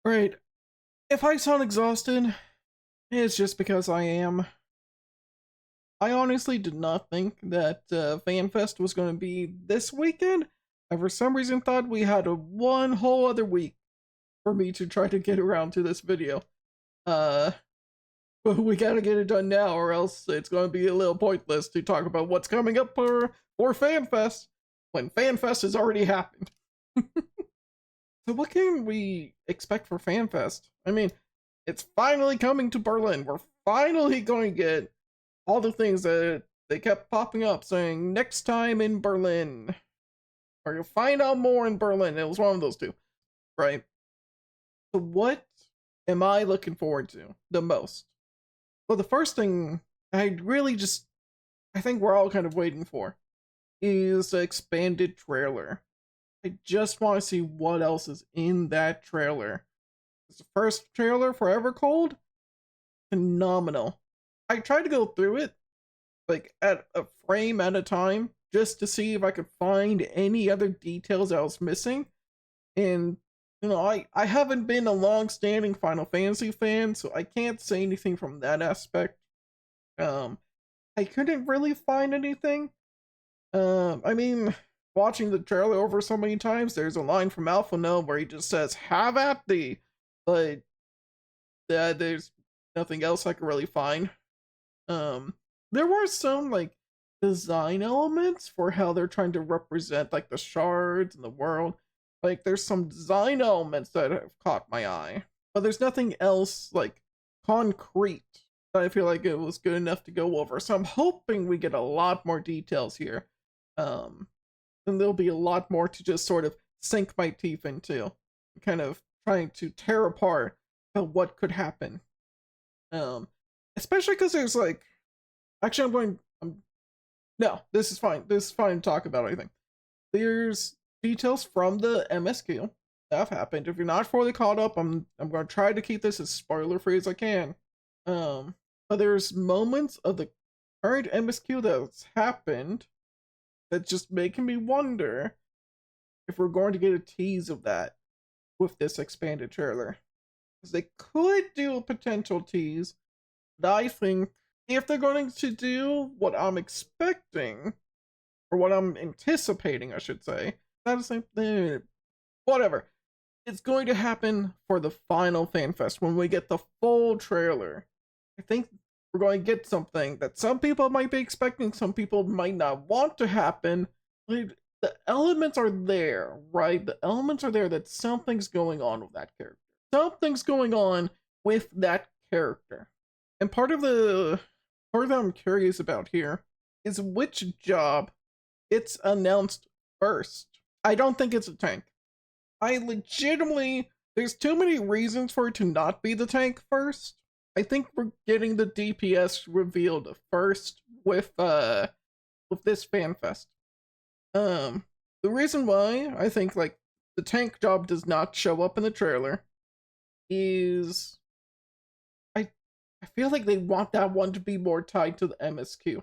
Right. If I sound exhausted, it's just because I am. I honestly did not think that FanFest was going to be this weekend. I for some reason thought we had one whole other week for me to try to get around to this video. Uh, but we gotta get it done now, or else it's going to be a little pointless to talk about what's coming up for FanFest when FanFest has already happened. So what can we expect for FanFest? I mean, it's finally coming to Berlin. We're finally going to get all the things that they kept popping up saying next time in Berlin. Or you'll find out more in Berlin. It was one of those two, right? So what am I looking forward to the most? Well, the first thing I think we're all kind of waiting for is the expanded trailer. I just want to see what else is in that trailer. It's the first trailer for Evercold. Phenomenal. I tried to go through it, like at a frame at a time, just to see if I could find any other details I was missing. And, I haven't been a long-standing Final Fantasy fan, so I can't say anything from that aspect. I couldn't really find anything. I mean, watching the trailer over so many times, there's a line from Alpha No where he just says, "Have at thee," but there's nothing else I could really find. There were some like design elements for how they're trying to represent like the shards and the world. Like there's some design elements that have caught my eye, but there's nothing else like concrete that I feel like it was good enough to go over. So I'm hoping we get a lot more details here. And there'll be a lot more to just sort of sink my teeth into, kind of trying to tear apart what could happen. Especially because there's like, actually, no, this is fine. This is fine to talk about, I think. There's details from the MSQ that have happened. If you're not fully caught up, I'm going to try to keep this as spoiler-free as I can. But there's moments of the current MSQ that's happened that's just making me wonder if we're going to get a tease of that with this expanded trailer. Because they could do a potential tease, but I think if they're going to do what I'm expecting, or what I'm anticipating, I should say, not the same thing, whatever, it's going to happen for the final FanFest when we get the full trailer. I think we're going to get something that some people might be expecting, some people might not want to happen. Like, the elements are there, right? The elements are there that something's going on with that character. Something's going on with that character. And part of that I'm curious about here is which job gets announced first. I don't think it's a tank. I legitimately, there's too many reasons for it to not be the tank first. I think we're getting the DPS revealed first with this FanFest. The reason why I think like the tank job does not show up in the trailer is I feel like they want that one to be more tied to the MSQ.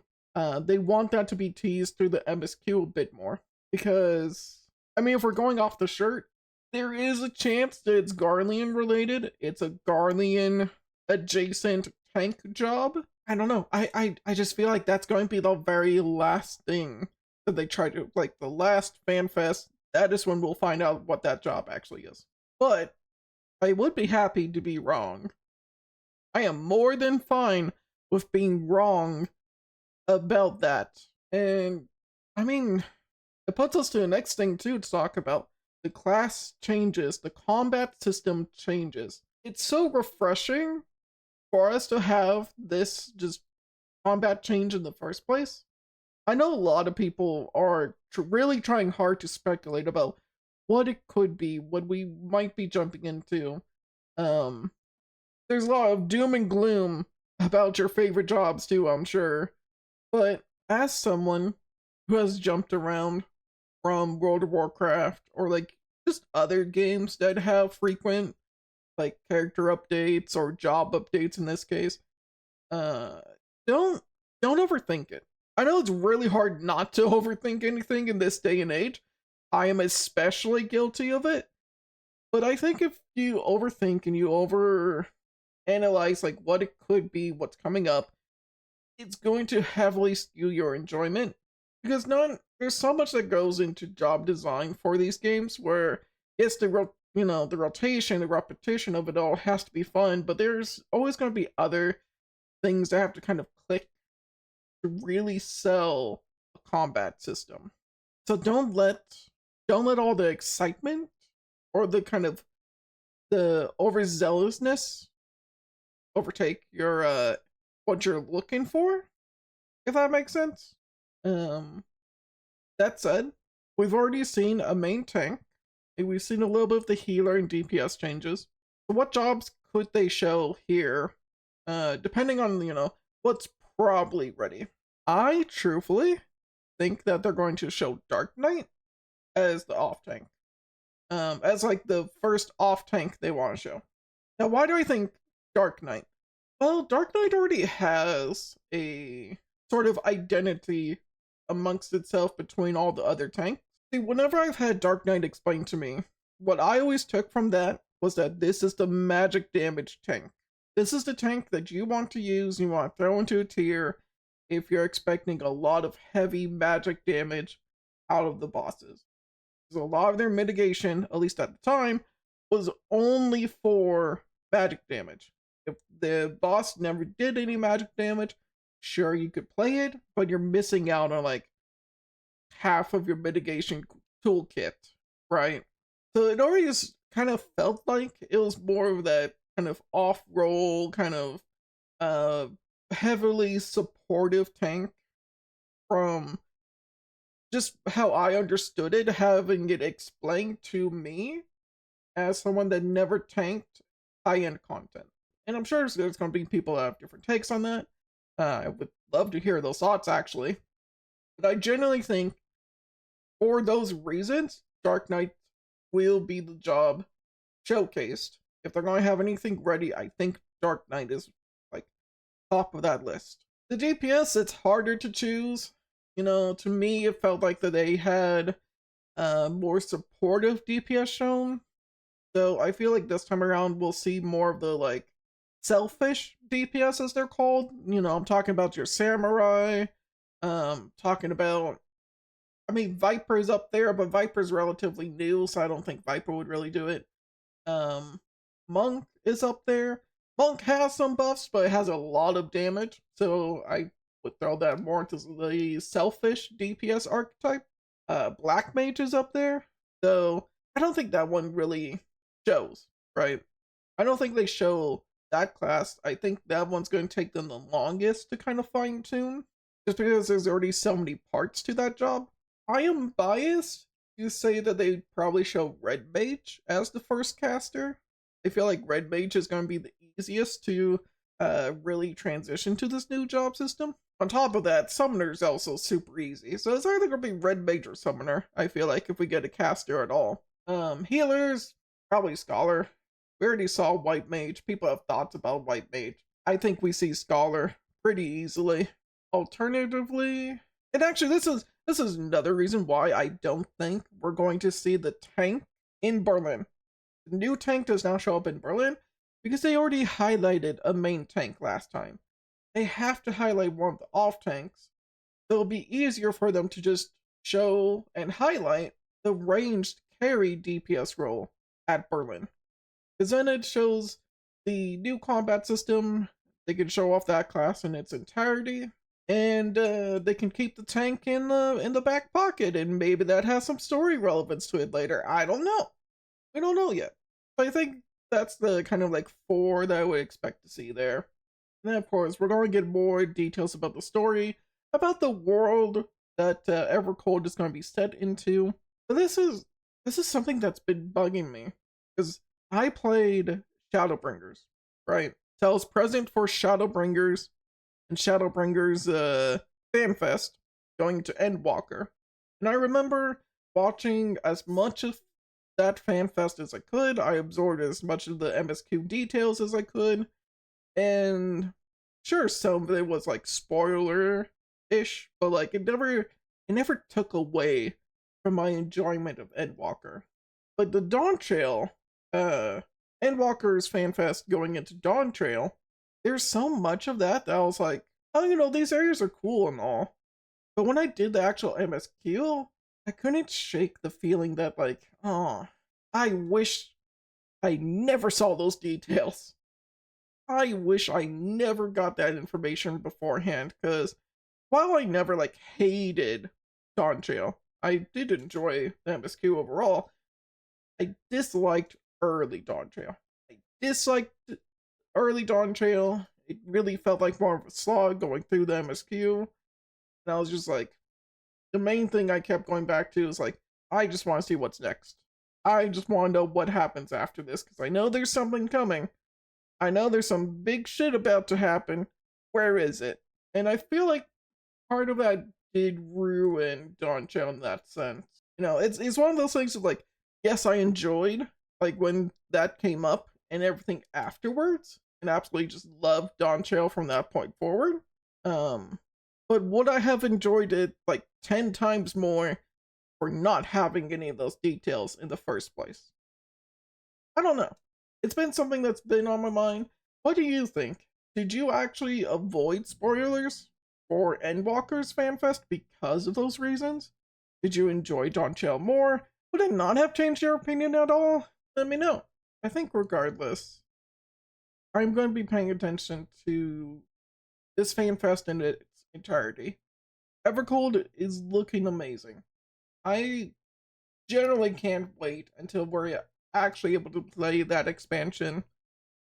They want that to be teased through the MSQ a bit more. Because, I mean, if we're going off the shirt, there is a chance that it's Garlean related. It's a Garlean adjacent tank job. I don't know. I just feel like that's going to be the very last thing that they try to, like, the last FanFest. That is when we'll find out what that job actually is. But I would be happy to be wrong. I am more than fine with being wrong about that. And, I mean, it puts us to the next thing, too, to talk about. The class changes, the combat system changes. It's so refreshing for us to have this just combat change in the first place. I know a lot of people are really trying hard to speculate about what it could be, what we might be jumping into. There's a lot of doom and gloom about your favorite jobs too, I'm sure. But as someone who has jumped around from World of Warcraft or like just other games that have frequent like character updates or job updates in this case, don't overthink it. I know it's really hard not to overthink anything in this day and age. I am especially guilty of it. But I think if you overthink and you over analyze like what it could be, what's coming up, it's going to heavily skew your enjoyment because there's so much that goes into job design for these games where it's the rotation, the repetition of it all has to be fun, but there's always going to be other things that have to kind of click to really sell a combat system. So don't let all the excitement or the kind of the overzealousness overtake your what you're looking for, if that makes sense. Um that said, we've already seen a main tank, and we've seen a little bit of the healer and DPS changes. So what jobs could they show here? Depending on what's probably ready. I truthfully think that they're going to show Dark Knight as the off tank. As like the first off tank they want to show. Now, why do I think Dark Knight? Well, Dark Knight already has a sort of identity amongst itself between all the other tanks. See, whenever I've had Dark Knight explained to me, what I always took from that was that this is the magic damage tank. This is the tank that you want to use, you want to throw into a tier if you're expecting a lot of heavy magic damage out of the bosses. Because a lot of their mitigation, at least at the time, was only for magic damage. If the boss never did any magic damage, sure, you could play it, but you're missing out on like half of your mitigation toolkit, right? So it always kind of felt like it was more of that kind of off-roll, kind of heavily supportive tank from just how I understood it, having it explained to me as someone that never tanked high-end content. And I'm sure there's going to be people that have different takes on that. I would love to hear those thoughts, actually. But I generally think, for those reasons, Dark Knight will be the job showcased. If they're going to have anything ready, I think Dark Knight is, like, top of that list. The DPS, it's harder to choose. To me, it felt like that they had more supportive DPS shown. So I feel like this time around, we'll see more of the, like, selfish DPS, as they're called. I'm talking about your samurai. Talking about, I mean, Viper's up there, but Viper's relatively new, so I don't think Viper would really do it. Monk is up there. Monk has some buffs, but it has a lot of damage, so I would throw that more into the selfish DPS archetype. Black Mage is up there, though I don't think that one really shows, right? I don't think they show that class. I think that one's going to take them the longest to kind of fine tune, just because there's already so many parts to that job. I am biased to say that they probably show Red Mage as the first caster. I feel like Red Mage is going to be the easiest to really transition to this new job system. On top of that, Summoner is also super easy, so it's either going to be Red Mage or Summoner, I feel like, if we get a caster at all. Healers, probably Scholar. We already saw White Mage. People have thoughts about White Mage. I think we see Scholar pretty easily. Alternatively, and actually this is another reason why I don't think we're going to see the tank in Berlin. The new tank does not show up in Berlin because they already highlighted a main tank last time. They have to highlight one of the off tanks. So it'll be easier for them to just show and highlight the ranged carry DPS role at Berlin. Because then it shows the new combat system. They can show off that class in its entirety. And they can keep the tank in the back pocket, and maybe that has some story relevance to it later. I don't know. We don't know yet. So I think that's the kind of like 4 that I would expect to see there. And then of course we're going to get more details about the story, about the world that Evercold is going to be set into. But this is something that's been bugging me, because I played Shadowbringers, right? So I was present for Shadowbringers and Shadowbringers FanFest going to Endwalker. And I remember watching as much of that FanFest as I could. I absorbed as much of the MSQ details as I could. And sure, some of it was like spoiler-ish, but like it never took away from my enjoyment of Endwalker. But the Dawn Trail, uh Endwalker's FanFest going into Dawn Trail, there's so much of that that I was like, oh, these areas are cool and all. But when I did the actual MSQ, I couldn't shake the feeling that, like, oh, I wish I never saw those details. I wish I never got that information beforehand, because while I never, like, hated Dawn Trail, I did enjoy the MSQ overall, I disliked early Dawn Trail. I disliked early Dawn Trail. It really felt like more of a slog going through the MSQ. And I was just like, the main thing I kept going back to is like, I just want to see what's next. I just want to know what happens after this, because I know there's something coming. I know there's some big shit about to happen. Where is it? And I feel like part of that did ruin Dawn Trail in that sense. It's one of those things of like, yes, I enjoyed like when that came up and everything afterwards, and absolutely just loved Dawn Trail from that point forward. But would I have enjoyed it like 10 times more for not having any of those details in the first place? I don't know. It's been something that's been on my mind. What do you think? Did you actually avoid spoilers for Endwalker's FanFest because of those reasons? Did you enjoy Dawn Trail more? Would it not have changed your opinion at all? Let me know. I think regardless, I'm going to be paying attention to this FanFest in its entirety. Evercold is looking amazing. I generally can't wait until we're actually able to play that expansion.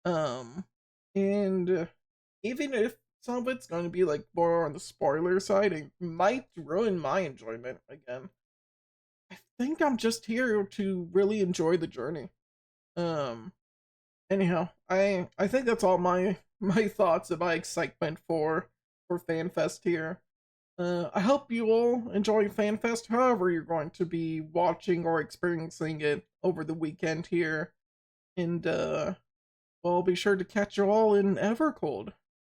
And even if some of it's going to be like more on the spoiler side, it might ruin my enjoyment again. I think I'm just here to really enjoy the journey. Anyhow, I think that's all my thoughts and my excitement for FanFest here. I hope you all enjoy FanFest, however you're going to be watching or experiencing it over the weekend here. And, well, be sure to catch you all in Evercold.